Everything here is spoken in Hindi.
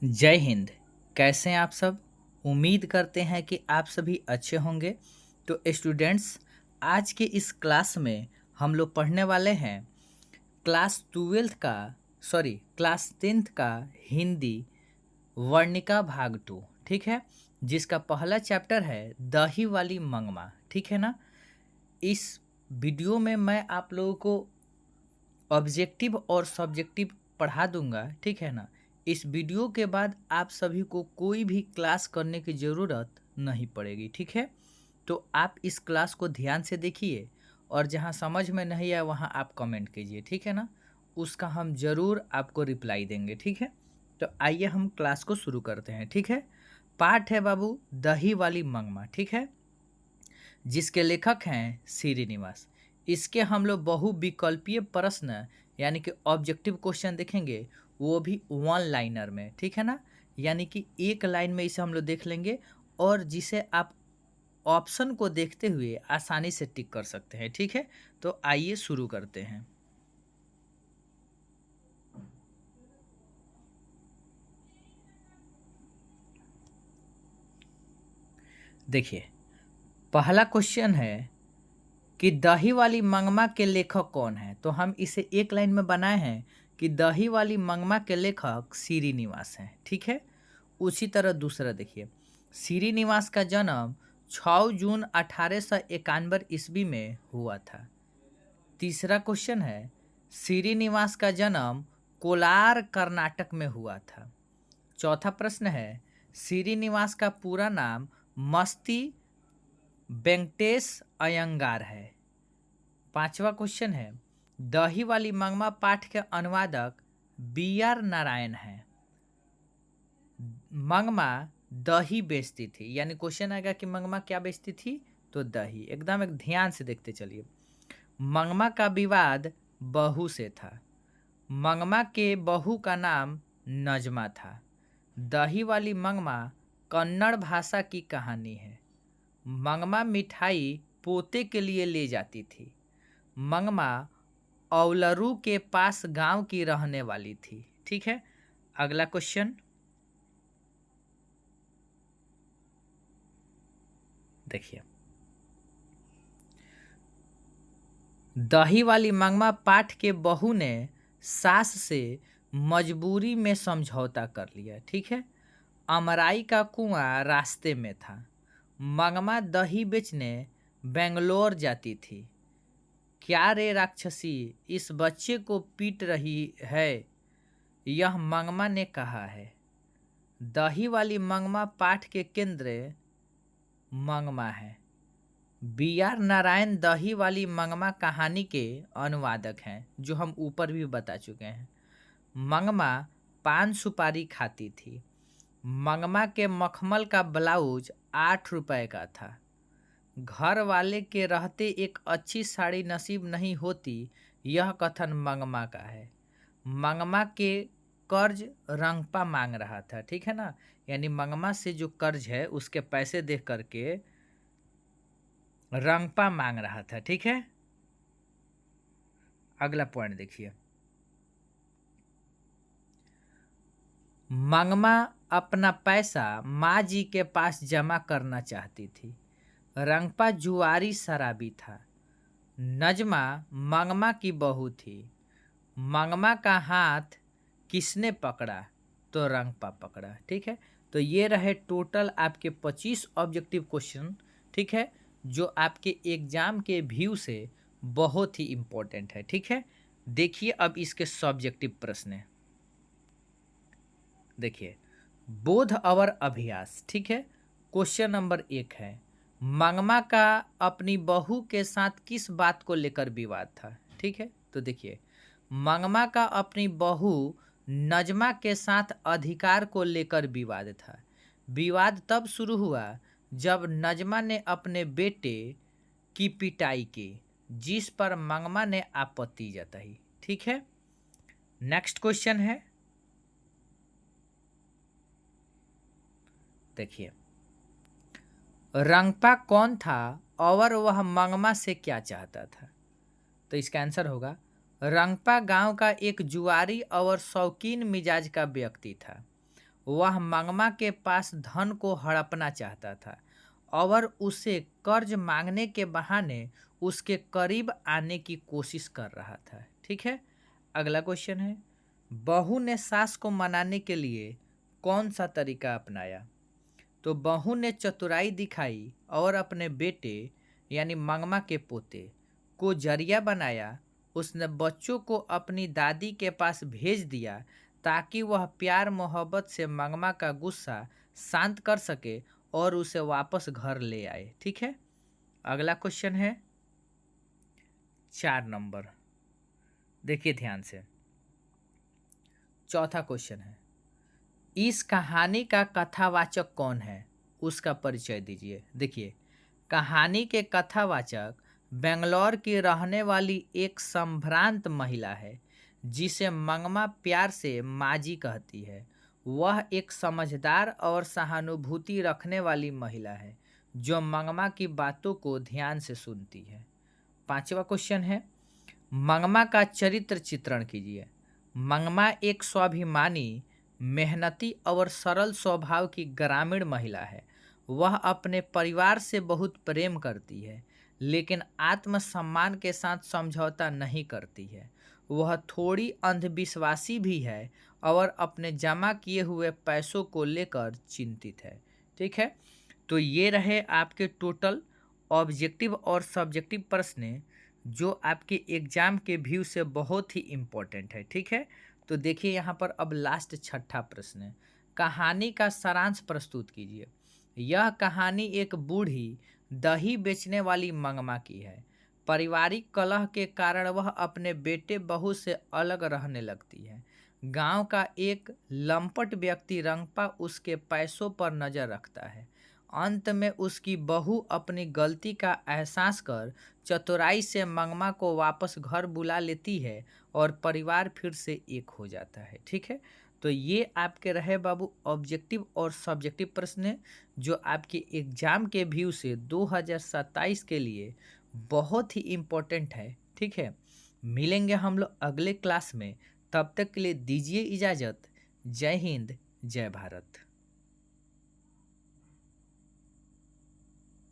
जय हिंद। कैसे हैं आप सब? उम्मीद करते हैं कि आप सभी अच्छे होंगे। तो स्टूडेंट्स, आज के इस क्लास में हम लोग पढ़ने वाले हैं क्लास 10th का हिंदी वर्णिका भाग 2। ठीक है, जिसका पहला चैप्टर है दही वाली मंगमा। ठीक है ना? इस वीडियो में मैं आप लोगों को ऑब्जेक्टिव और सब्जेक्टिव पढ़ा दूंगा। ठीक है ना? इस वीडियो के बाद आप सभी को कोई भी क्लास करने की ज़रूरत नहीं पड़ेगी। ठीक है? तो आप इस क्लास को ध्यान से देखिए और जहाँ समझ में नहीं आए वहाँ आप कमेंट कीजिए। ठीक है ना? उसका हम ज़रूर आपको रिप्लाई देंगे। ठीक है? तो आइए हम क्लास को शुरू करते हैं। ठीक है? पाठ है बाबू दही वाली मंगमा। ठीक है, जिसके लेखक हैं श्रीनिवास। इसके हम लोग बहुविकल्पीय प्रश्न यानी कि ऑब्जेक्टिव क्वेश्चन देखेंगे, वो भी वन लाइनर में। ठीक है ना? यानी कि एक लाइन में इसे हम लोग देख लेंगे और जिसे आप ऑप्शन को देखते हुए आसानी से टिक कर सकते हैं। ठीक है? तो आइए शुरू करते हैं। देखिए, पहला क्वेश्चन है कि दही वाली मंगमा के लेखक कौन है। तो हम इसे एक लाइन में बनाए हैं कि दही वाली मंगमा के लेखक श्रीनिवास हैं। ठीक है? उसी तरह दूसरा देखिए, श्रीनिवास का जन्म 6 जून 1891 ईस्वी में हुआ था। तीसरा क्वेश्चन है, श्रीनिवास का जन्म कोलार कर्नाटक में हुआ था। चौथा प्रश्न है, श्रीनिवास का पूरा नाम मस्ती वेंकटेश अयंगार है। पांचवा क्वेश्चन है, दही वाली मंगमा पाठ के अनुवादक B.R. नारायण है। मंगमा दही बेचती थी, यानी क्वेश्चन आएगा कि मंगमा क्या बेचती थी, तो दही। एकदम एक ध्यान से देखते चलिए। मंगमा का विवाद बहू से था। मंगमा के बहू का नाम नजमा था। दही वाली मंगमा कन्नड़ भाषा की कहानी है। मंगमा मिठाई पोते के लिए ले जाती थी। मंगमा औलरू के पास गांव की रहने वाली थी। ठीक है, अगला क्वेश्चन देखिए, दही वाली मंगमा पाठ के बहू ने सास से मजबूरी में समझौता कर लिया। ठीक है, अमराई का कुआं रास्ते में था। मंगमा दही बेचने बेंगलोर जाती थी। क्या रे राक्षसी, इस बच्चे को पीट रही है, यह मंगमा ने कहा है। दही वाली मंगमा पाठ के केंद्र मंगमा है। B.R. नारायण दही वाली मंगमा कहानी के अनुवादक हैं, जो हम ऊपर भी बता चुके हैं। मंगमा पान सुपारी खाती थी। मंगमा के मखमल का ब्लाउज 8 रुपए का था। घर वाले के रहते एक अच्छी साड़ी नसीब नहीं होती, यह कथन मंगमा का है। मंगमा के कर्ज रंगपा मांग रहा था। ठीक है ना? यानी मंगमा से जो कर्ज है उसके पैसे देख करके रंगपा मांग रहा था। ठीक है, अगला पॉइंट देखिए, मंगमा अपना पैसा माँ जी के पास जमा करना चाहती थी। रंगपा जुआरी शराबी था। नजमा मंगमा की बहू थी। मंगमा का हाथ किसने पकड़ा, तो रंगपा पकड़ा। ठीक है, तो ये रहे टोटल आपके 25 ऑब्जेक्टिव क्वेश्चन। ठीक है, जो आपके एग्जाम के व्यू से बहुत ही इम्पोर्टेंट है। ठीक है, देखिए अब इसके सब्जेक्टिव प्रश्न देखिए, बोध अवर अभ्यास। ठीक है, क्वेश्चन नंबर 1 है, मंगमा का अपनी बहू के साथ किस बात को लेकर विवाद था। ठीक है, तो देखिए, मंगमा का अपनी बहू नजमा के साथ अधिकार को लेकर विवाद था। विवाद तब शुरू हुआ जब नजमा ने अपने बेटे की पिटाई की, जिस पर मंगमा ने आपत्ति जताई। ठीक है, नेक्स्ट क्वेश्चन है, देखिए, रंगपा कौन था और वह मंगमा से क्या चाहता था। तो इसका आंसर होगा, रंगपा गांव का एक जुआरी और शौकीन मिजाज का व्यक्ति था। वह मंगमा के पास धन को हड़पना चाहता था और उसे कर्ज मांगने के बहाने उसके करीब आने की कोशिश कर रहा था। ठीक है, अगला क्वेश्चन है, बहू ने सास को मनाने के लिए कौन सा तरीका अपनाया? तो बहू ने चतुराई दिखाई और अपने बेटे यानी मंगमा के पोते को जरिया बनाया। उसने बच्चों को अपनी दादी के पास भेज दिया ताकि वह प्यार मोहब्बत से मंगमा का गुस्सा शांत कर सके और उसे वापस घर ले आए। ठीक है, अगला क्वेश्चन है 4 नंबर, देखिए ध्यान से। चौथा क्वेश्चन है, इस कहानी का कथावाचक कौन है, उसका परिचय दीजिए। देखिए, कहानी के कथावाचक बेंगलोर की रहने वाली एक संभ्रांत महिला है जिसे मंगमा प्यार से माजी कहती है। वह एक समझदार और सहानुभूति रखने वाली महिला है जो मंगमा की बातों को ध्यान से सुनती है। 5वां क्वेश्चन है, मंगमा का चरित्र चित्रण कीजिए। मंगमा एक स्वाभिमानी, मेहनती और सरल स्वभाव की ग्रामीण महिला है। वह अपने परिवार से बहुत प्रेम करती है लेकिन आत्मसम्मान के साथ समझौता नहीं करती है। वह थोड़ी अंधविश्वासी भी है और अपने जमा किए हुए पैसों को लेकर चिंतित है। ठीक है, तो ये रहे आपके टोटल ऑब्जेक्टिव और सब्जेक्टिव प्रश्न जो आपके एग्जाम के व्यू से बहुत ही इम्पोर्टेंट है। ठीक है, तो देखिए यहाँ पर अब लास्ट 6ठा प्रश्न है, कहानी का सारांश प्रस्तुत कीजिए। यह कहानी एक बूढ़ी दही बेचने वाली मंगमा की है। पारिवारिक कलह के कारण वह अपने बेटे बहू से अलग रहने लगती है। गांव का एक लंपट व्यक्ति रंगपा उसके पैसों पर नजर रखता है। अंत में उसकी बहू अपनी गलती का एहसास कर चतुराई से मंगमा को वापस घर बुला लेती है और परिवार फिर से एक हो जाता है। ठीक है, तो ये आपके रहे बाबू ऑब्जेक्टिव और सब्जेक्टिव प्रश्न जो आपके एग्जाम के व्यू से 2027 के लिए बहुत ही इम्पोर्टेंट है। ठीक है, मिलेंगे हम लोग अगले क्लास में, तब तक के लिए दीजिए इजाज़त। जय हिंद, जय भारत।